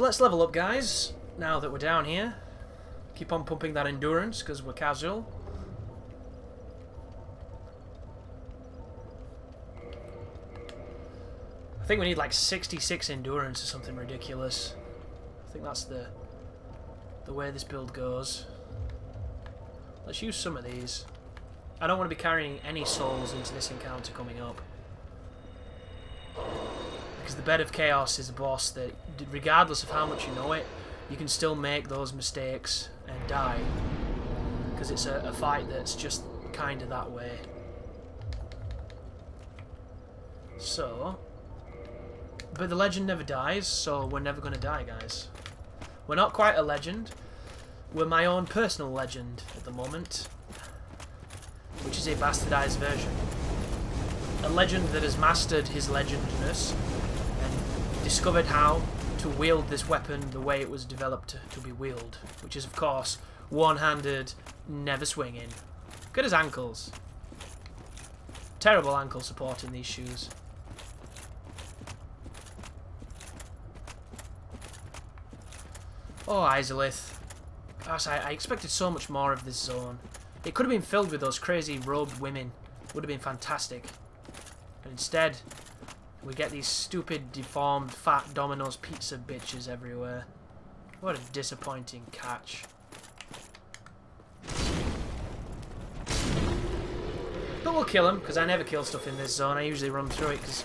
So let's level up, guys, now that we're down here. Keep on pumping that endurance, because we're casual. I think we need like 66 endurance or something ridiculous. I think that's the way this build goes. Let's use some of these. I don't want to be carrying any souls into this encounter coming up. Because the Bed of Chaos is a boss that, regardless of how much you know it, you can still make those mistakes and die. Because it's a fight that's just kind of that way. So... But the legend never dies, so we're never going to die, guys. We're not quite a legend. We're my own personal legend at the moment. Which is a bastardized version. A legend that has mastered his legendness and discovered how to wield this weapon the way it was developed to be wielded. Which is, of course, one-handed, never swinging. Look at his ankles. Terrible ankle support in these shoes. Oh, Izalith. Gosh, I expected so much more of this zone. It could have been filled with those crazy robed women. Would have been fantastic. But instead, we get these stupid, deformed, fat Domino's pizza bitches everywhere. What a disappointing catch. But we'll kill them, because I never kill stuff in this zone. I usually run through it, because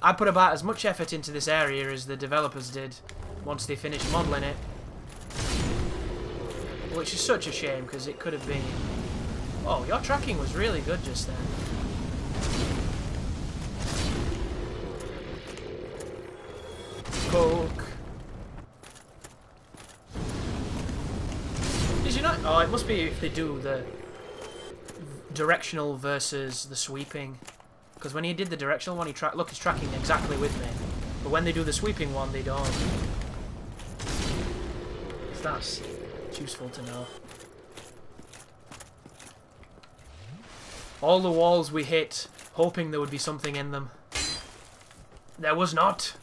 I put about as much effort into this area as the developers did once they finished modelling it. Which is such a shame, because it could have been... Oh, your tracking was really good just then. Coke. Did you not? Oh, it must be if they do the directional versus the sweeping. Because when he did the directional one, look, he's tracking exactly with me. But when they do the sweeping one, they don't. That's useful to know. All the walls we hit, hoping there would be something in them. There was not.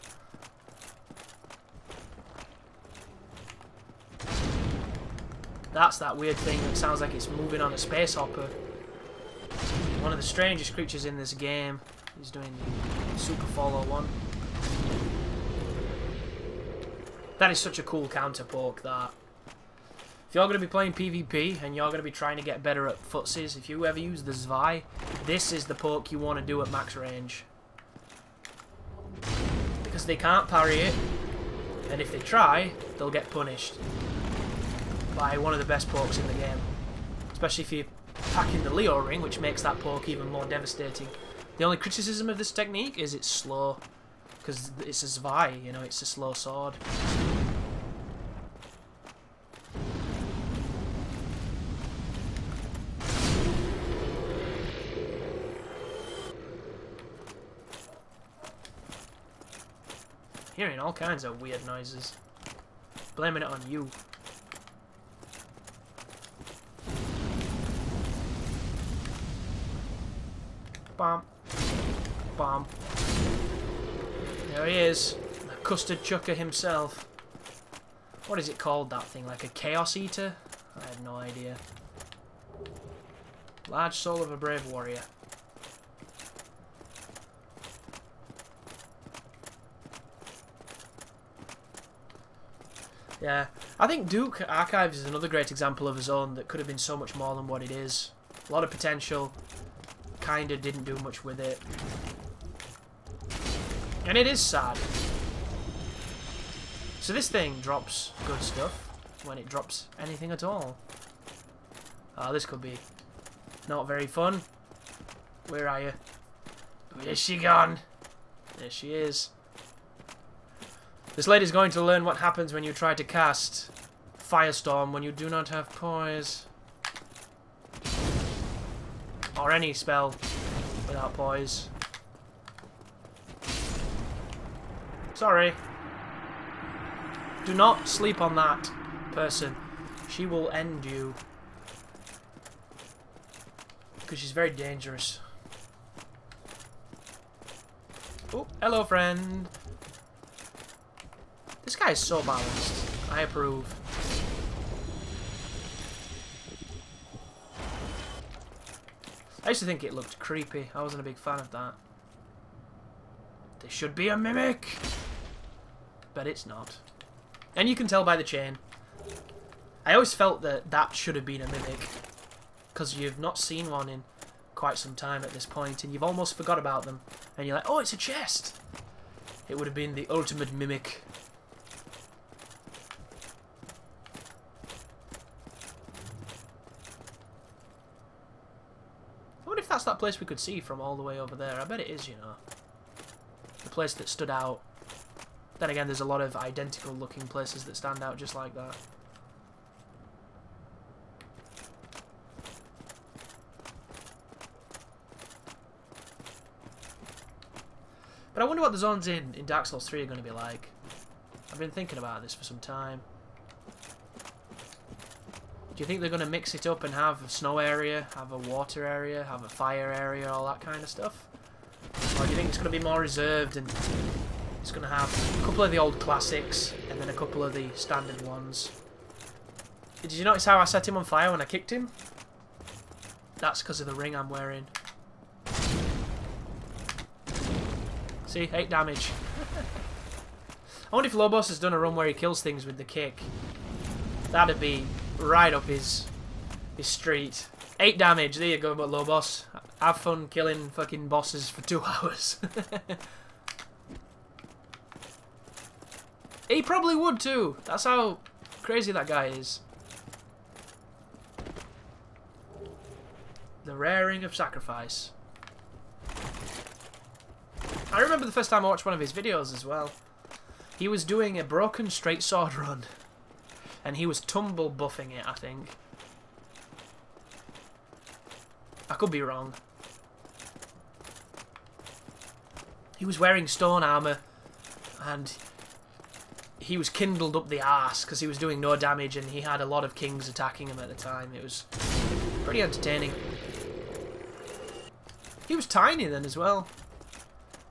That's that weird thing that sounds like it's moving on a space hopper. One of the strangest creatures in this game. He's doing the super follow one. That is such a cool counter poke, that. If you're going to be playing PvP and you're going to be trying to get better at footsies, if you ever use the Zwei, this is the poke you want to do at max range. Because they can't parry it, and if they try, they'll get punished by one of the best pokes in the game. Especially if you're packing the Leo ring, which makes that poke even more devastating. The only criticism of this technique is it's slow. Because it's a Zwei, you know, it's a slow sword. Hearing all kinds of weird noises. Blaming it on you. Bomb. Bomb. There he is. The custard chucker himself. What is it called, that thing? Like a chaos eater? I have no idea. Large soul of a brave warrior. Yeah, I think Duke Archives is another great example of a zone that could have been so much more than what it is. A lot of potential, kinda didn't do much with it. And it is sad. So this thing drops good stuff when it drops anything at all. Oh, this could be not very fun. Where are you? Where's she gone? There she is. This lady's going to learn what happens when you try to cast Firestorm when you do not have poise. Or any spell without poise. Sorry. Do not sleep on that person. She will end you. Because she's very dangerous. Oh, hello friend. This guy is so balanced. I approve. I used to think it looked creepy. I wasn't a big fan of that. There should be a mimic! But it's not. And you can tell by the chain. I always felt that that should have been a mimic. Because you've not seen one in quite some time at this point, and you've almost forgot about them. And you're like, oh, it's a chest! It would have been the ultimate mimic. I wonder if that's that place we could see from all the way over there. I bet it is, you know. The place that stood out. Then again, there's a lot of identical looking places that stand out just like that. But I wonder what the zones in Dark Souls 3 are going to be like. I've been thinking about this for some time. Do you think they're going to mix it up and have a snow area, have a water area, have a fire area, all that kind of stuff? Or do you think it's going to be more reserved and it's going to have a couple of the old classics and then a couple of the standard ones? Did you notice how I set him on fire when I kicked him? That's because of the ring I'm wearing. See, 8 damage. I wonder if Lobos has done a run where he kills things with the kick. That'd be right up his street. 8 damage, there you go, but Lobos. Have fun killing fucking bosses for 2 hours. He probably would too. That's how crazy that guy is. The raring of sacrifice. I remember the first time I watched one of his videos as well. He was doing a broken straight sword run. And he was tumble buffing it, I think. I could be wrong. He was wearing stone armour. And he was kindled up the arse because he was doing no damage and he had a lot of kings attacking him at the time. It was pretty entertaining. He was tiny then as well.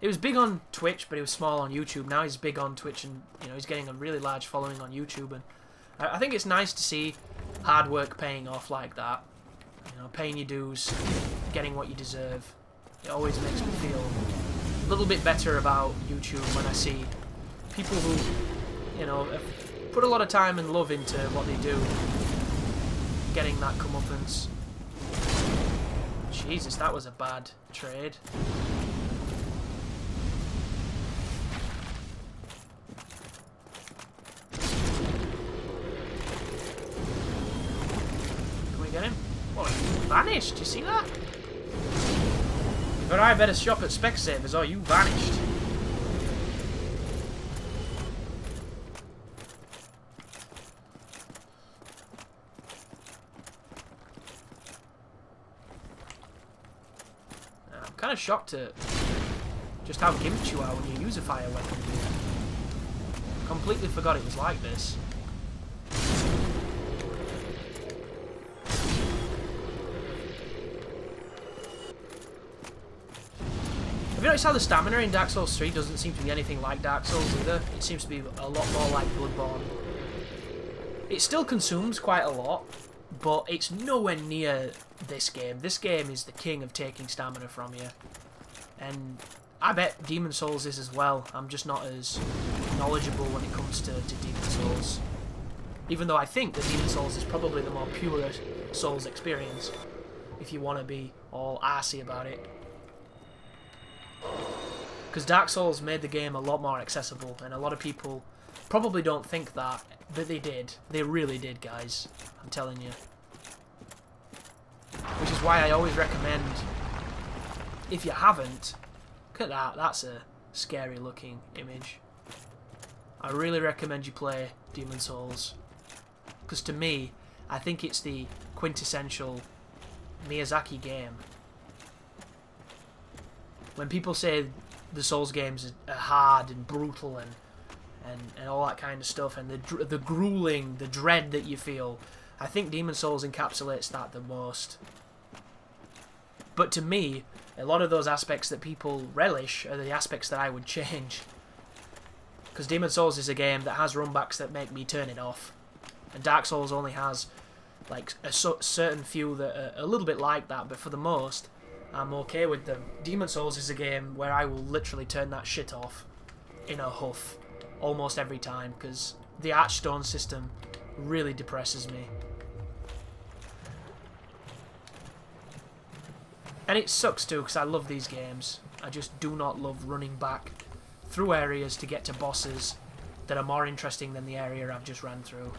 He was big on Twitch, but he was small on YouTube. Now he's big on Twitch, and you know he's getting a really large following on YouTube. And I think it's nice to see hard work paying off like that. You know, paying your dues, getting what you deserve. It always makes me feel a little bit better about YouTube when I see people who, you know, have put a lot of time and love into what they do, getting that comeuppance. Jesus, that was a bad trade. Get him? Oh, he vanished. You see that? But I better shop at Specsavers or you vanished. I'm kind of shocked at just how gimped you are when you use a fire weapon. Completely forgot it was like this. Have you noticed how the stamina in Dark Souls 3 doesn't seem to be anything like Dark Souls either? It seems to be a lot more like Bloodborne. It still consumes quite a lot, but it's nowhere near this game. This game is the king of taking stamina from you. And I bet Demon Souls is as well. I'm just not as knowledgeable when it comes to Demon Souls. Even though I think that Demon Souls is probably the more pure Souls experience, if you want to be all arsey about it. Because Dark Souls made the game a lot more accessible, and a lot of people probably don't think that, but they did. They really did, guys. I'm telling you. Which is why I always recommend, if you haven't, look at that, that's a scary looking image. I really recommend you play Demon Souls. Because to me, I think it's the quintessential Miyazaki game. When people say the Souls games are hard and brutal and all that kind of stuff, and the grueling, the dread that you feel, I think Demon Souls encapsulates that the most. But to me, a lot of those aspects that people relish are the aspects that I would change. Because Demon's Souls is a game that has runbacks that make me turn it off. And Dark Souls only has like a certain few that are a little bit like that, but for the most, I'm okay with them. Demon's Souls is a game where I will literally turn that shit off in a huff almost every time, because the Archstone system really depresses me. And it sucks too, because I love these games. I just do not love running back through areas to get to bosses that are more interesting than the area I've just ran through.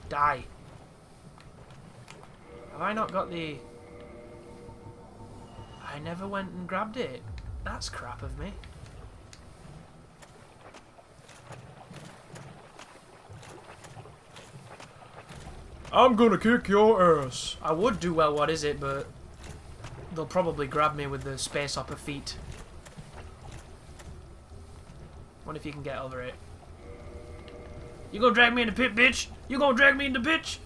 Die. Have I not got the... I never went and grabbed it. That's crap of me. I'm gonna kick your ass. I would do well, what is it, but they'll probably grab me with the space hopper feet. Wonder if you can get over it. You gonna drag me in the pit, bitch? You gonna drag me in the pit?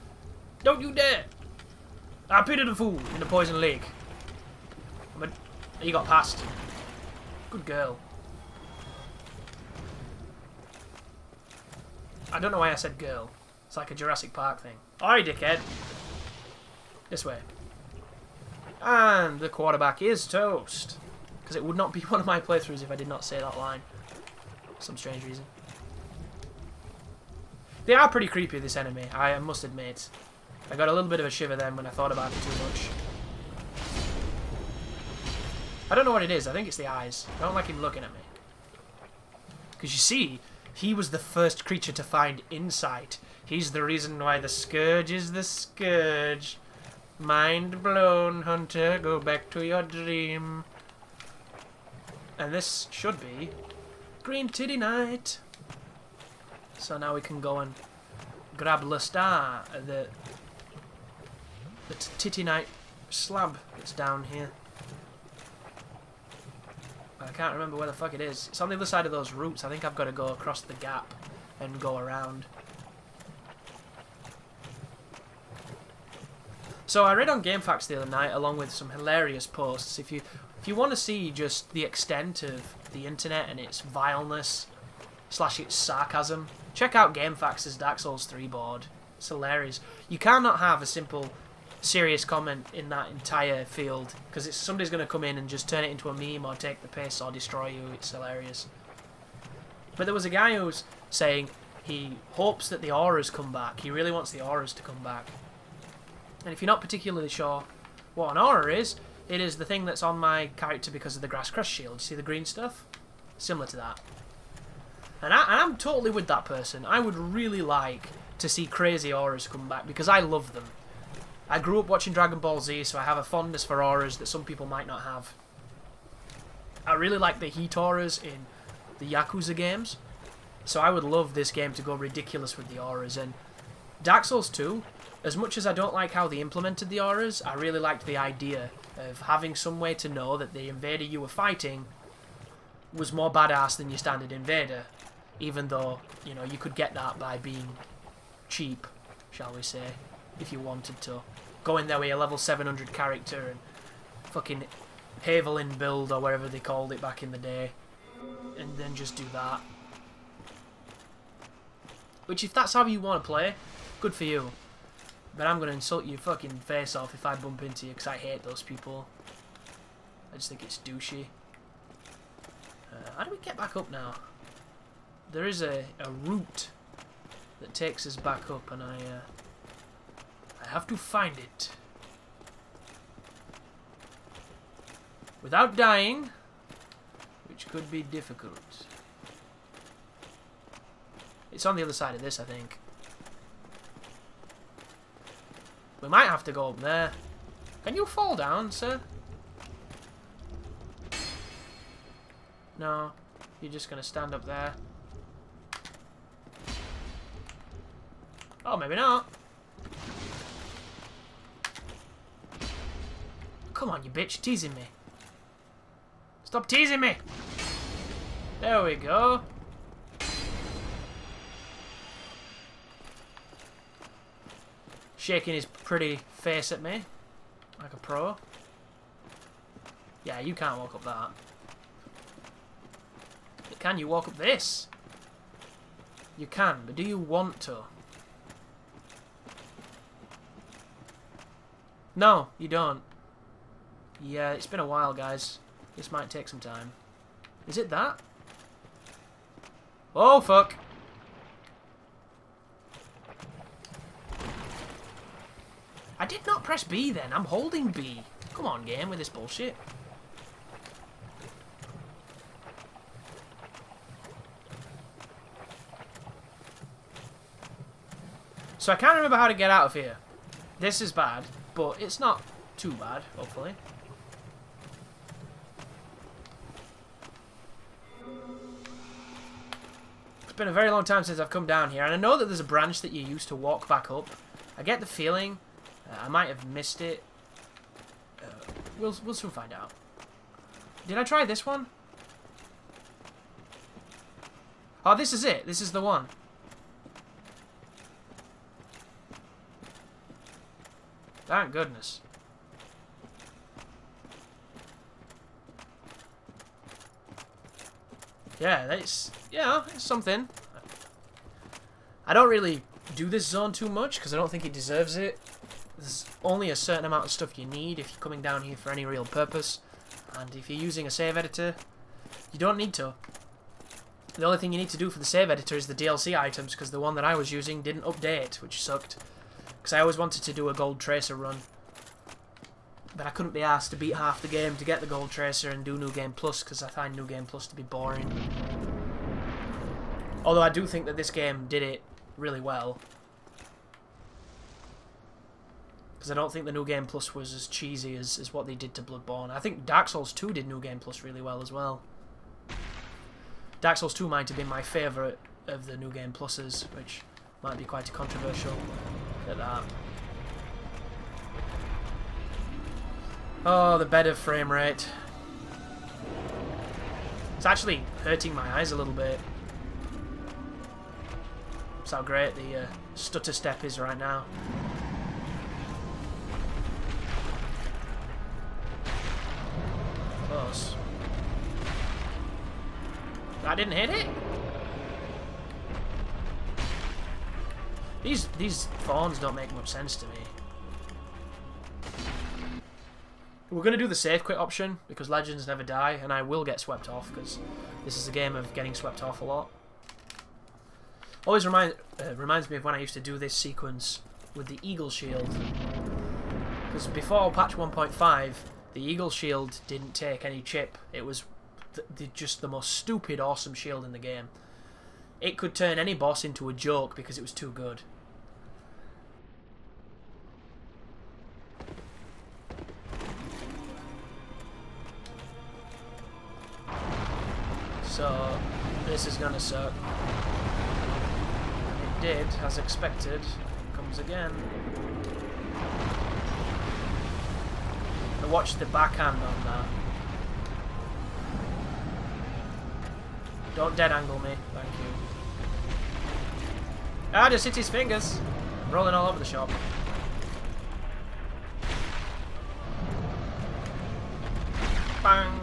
Don't you dare! I pitted a fool in the poison lake. But you got past. Good girl. I don't know why I said girl. It's like a Jurassic Park thing. Alright, dickhead. This way. And the quarterback is toast. Because it would not be one of my playthroughs if I did not say that line. For some strange reason. They are pretty creepy, this enemy, I must admit. I got a little bit of a shiver then when I thought about it too much. I don't know what it is. I think it's the eyes. I don't like him looking at me. Because you see, he was the first creature to find insight. He's the reason why the Scourge is the Scourge. Mind blown, Hunter. Go back to your dream. And this should be Green Titty Night. So now we can go and grab Le Star, the Titty Night slab that's down here. But I can't remember where the fuck it is. It's on the other side of those roots. I think I've got to go across the gap and go around. So I read on GameFAQs the other night, along with some hilarious posts. If you want to see just the extent of the internet and its vileness / its sarcasm, check out GameFAQs' Dark Souls 3 board. It's hilarious. You cannot have a simple, serious comment in that entire field, because somebody's going to come in and just turn it into a meme or take the piss or destroy you. It's hilarious. But there was a guy who was saying he hopes that the auras come back. He really wants the auras to come back. And if you're not particularly sure what an aura is, it is the thing that's on my character because of the Grass Crest shield. See the green stuff? Similar to that. And I'm totally with that person. I would really like to see crazy auras come back because I love them. I grew up watching Dragon Ball Z, so I have a fondness for auras that some people might not have. I really like the heat auras in the Yakuza games, so I would love this game to go ridiculous with the auras. And Dark Souls 2, as much as I don't like how they implemented the auras, I really liked the idea of having some way to know that the invader you were fighting was more badass than your standard invader. Even though, you know, you could get that by being cheap, shall we say, if you wanted to. Go in there with a level 700 character and fucking Havelin build or whatever they called it back in the day. And then just do that. Which, if that's how you want to play, good for you. But I'm going to insult your fucking face off if I bump into you, because I hate those people. I just think it's douchey. How do we get back up now? There is a route that takes us back up, and I have to find it. Without dying, which could be difficult. It's on the other side of this, I think. We might have to go up there. Can you fall down, sir? No, you're just going to stand up there. Oh, maybe not. Come on, you bitch. Teasing me. Stop teasing me. There we go. Shaking his pretty face at me. Like a pro. Yeah, you can't walk up that. Can you walk up this? You can, but do you want to? No, you don't. Yeah, it's been a while, guys. This might take some time. Is it that? Oh, fuck. I did not press B then. I'm holding B. Come on, game, with this bullshit. So I can't remember how to get out of here. This is bad, but it's not too bad, hopefully. It's been a very long time since I've come down here, and I know that there's a branch that you use to walk back up. I get the feeling I might have missed it. We'll soon find out. Did I try this one? Oh, this is it. This is the one. Thank goodness. Yeah, that's, yeah, it's something. I don't really do this zone too much because I don't think it deserves it. There's only a certain amount of stuff you need if you're coming down here for any real purpose. And if you're using a save editor, you don't need to. The only thing you need to do for the save editor is the DLC items, because the one that I was using didn't update, which sucked. Because I always wanted to do a gold tracer run. But I couldn't be asked to beat half the game to get the gold tracer and do New Game Plus, because I find New Game Plus to be boring. Although I do think that this game did it really well. Because I don't think the New Game Plus was as cheesy as what they did to Bloodborne. I think Dark Souls 2 did New Game Plus really well as well. Dark Souls 2 might have been my favourite of the New Game Pluses, which might be quite controversial. Look at that. Oh, the better frame rate. It's actually hurting my eyes a little bit. That's how great the stutter step is right now. Close. I didn't hit it? These thorns don't make much sense to me. We're going to do the save quit option, because legends never die, and I will get swept off, because this is a game of getting swept off a lot. Always reminds me of when I used to do this sequence with the Eagle Shield. Because before patch 1.5, the Eagle Shield didn't take any chip. It was just the most stupid, awesome shield in the game. It could turn any boss into a joke because it was too good. So, this is gonna suck. And it did, as expected. Comes again. Now watch the backhand on that. Don't dead angle me, thank you. Ah, just hit his fingers. Rolling all over the shop. Bang!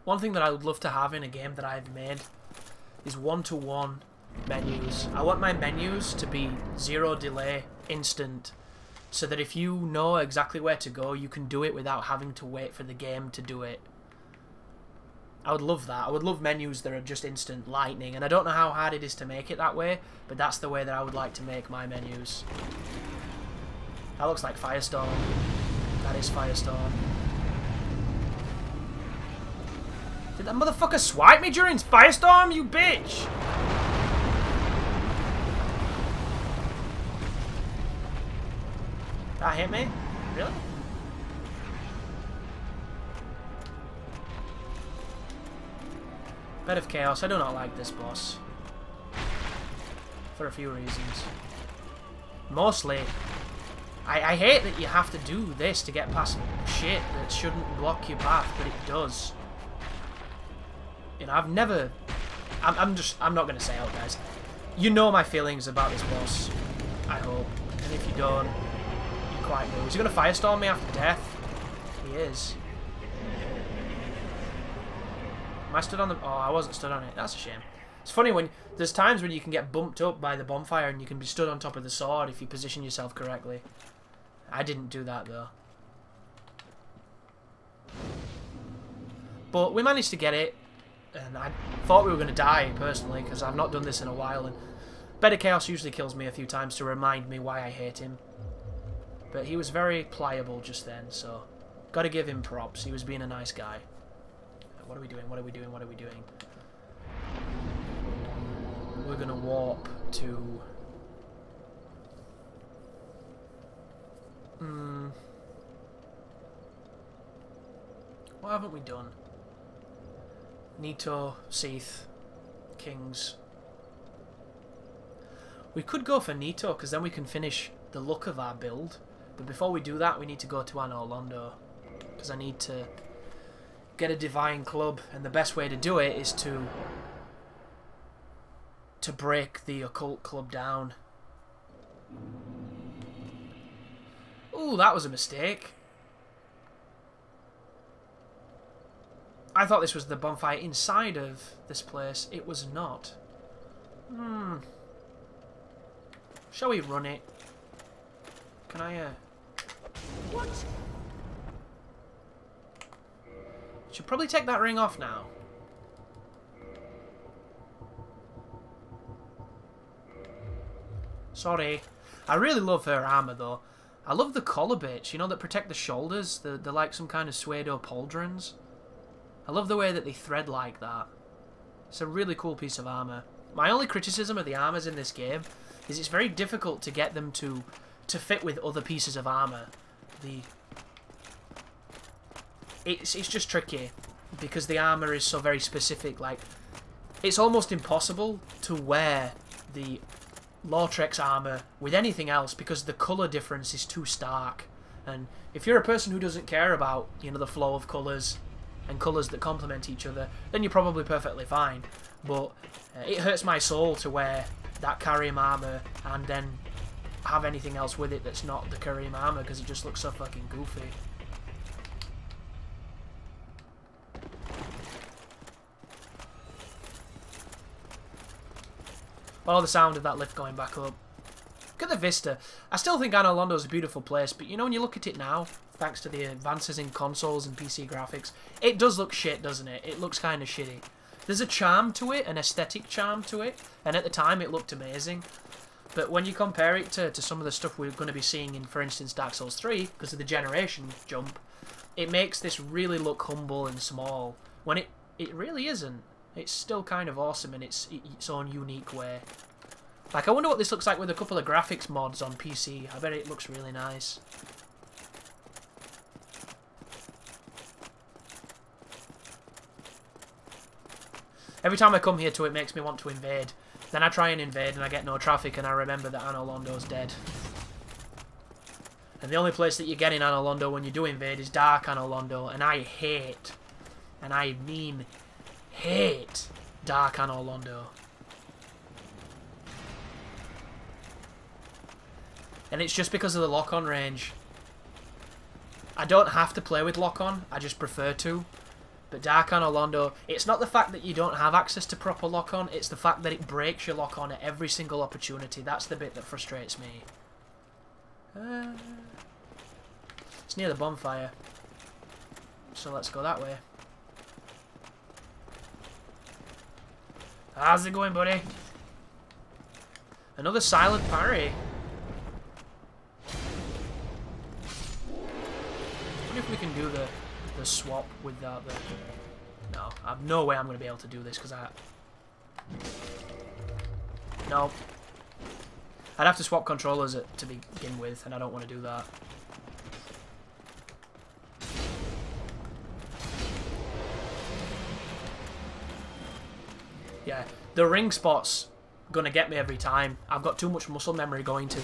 One thing that I would love to have in a game that I've made is one-to-one menus. I want my menus to be zero delay, instant, so that if you know exactly where to go, you can do it without having to wait for the game to do it. I would love that. I would love menus that are just instant lightning, and I don't know how hard it is to make it that way, but that's the way that I would like to make my menus. That looks like Firestorm. That is Firestorm. Did that motherfucker swipe me during Firestorm, you bitch? That hit me? Really? Bed of Chaos. I do not like this boss. For a few reasons. Mostly, I hate that you have to do this to get past shit that shouldn't block your path, but it does. You know, I've never... I'm not going to say out, guys. You know my feelings about this boss, I hope. And if you don't, you quite know. Is he going to firestorm me after death? He is. Am I stood on the... Oh, I wasn't stood on it. That's a shame. It's funny when... There's times when you can get bumped up by the bonfire and you can be stood on top of the sword if you position yourself correctly. I didn't do that, though. But we managed to get it. And I thought we were going to die, personally, because I've not done this in a while. And Better Chaos usually kills me a few times to remind me why I hate him. But he was very pliable just then, so... Gotta give him props. He was being a nice guy. What are we doing? What are we doing? What are we doing? We're gonna warp to... What haven't we done? Nito, Seath, Kings. We could go for Nito, because then we can finish the look of our build. But before we do that, we need to go to Anor Londo. Because I need to get a divine club, and the best way to do it is to break the occult club down. Ooh, that was a mistake. I thought this was the bonfire inside of this place. It was not. Shall we run it? Can I, What? Should probably take that ring off now. Sorry. I really love her armour, though. I love the collar bits, you know, that protect the shoulders. They're like some kind of pseudo pauldrons. I love the way that they thread like that. It's a really cool piece of armour. My only criticism of the armours in this game is it's very difficult to get them to fit with other pieces of armour. It's just tricky because the armour is so very specific. Like, it's almost impossible to wear the Lautrec armour with anything else because the colour difference is too stark. And if you're a person who doesn't care about, you know, the flow of colours and colours that complement each other, then you're probably perfectly fine. But it hurts my soul to wear that Karim armour and then have anything else with it that's not the Karim armour because it just looks so fucking goofy. Oh, the sound of that lift going back up. Look at the vista. I still think Anor Londo is a beautiful place, but you know, when you look at it now, thanks to the advances in consoles and PC graphics, it does look shit, doesn't it? It looks kind of shitty. There's a charm to it, an aesthetic charm to it, and at the time it looked amazing. But when you compare it to some of the stuff we're going to be seeing in, for instance, Dark Souls 3, because of the generation jump, it makes this really look humble and small, when it really isn't. It's still kind of awesome in its own unique way. Like, I wonder what this looks like with a couple of graphics mods on PC. I bet it looks really nice. Every time I come here to it, makes me want to invade. Then I try and invade and I get no traffic and I remember that Anor Londo's dead. And the only place that you get in Anor Londo when you do invade is Dark Anor Londo, and I hate, and I mean hate, Dark Anor Londo. And it's just because of the lock-on range. I don't have to play with lock-on, I just prefer to. But Dark Anor Londo, it's not the fact that you don't have access to proper lock-on, it's the fact that it breaks your lock-on at every single opportunity. That's the bit that frustrates me. It's near the bonfire. So let's go that way. How's it going, buddy? Another silent parry. I wonder if we can do the swap without the... No, I have no way I'm going to be able to do this because No. I'd have to swap controllers to begin with, and I don't want to do that. Yeah, the ring spot's gonna get me every time. I've got too much muscle memory going to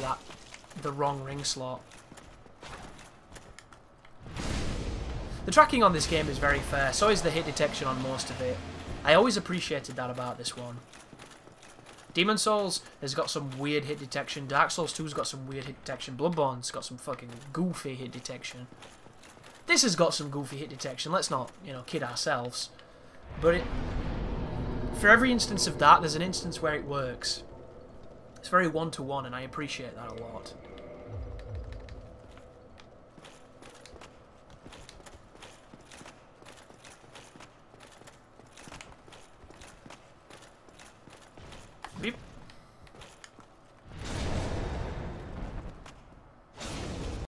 the wrong ring slot. The tracking on this game is very fair, so is the hit detection on most of it. I always appreciated that about this one. Demon Souls has got some weird hit detection. Dark Souls 2's got some weird hit detection. Bloodborne's got some fucking goofy hit detection. This has got some goofy hit detection. Let's not, you know, kid ourselves. But for every instance of that, there's an instance where it works. It's very one-to-one, and I appreciate that a lot. Beep.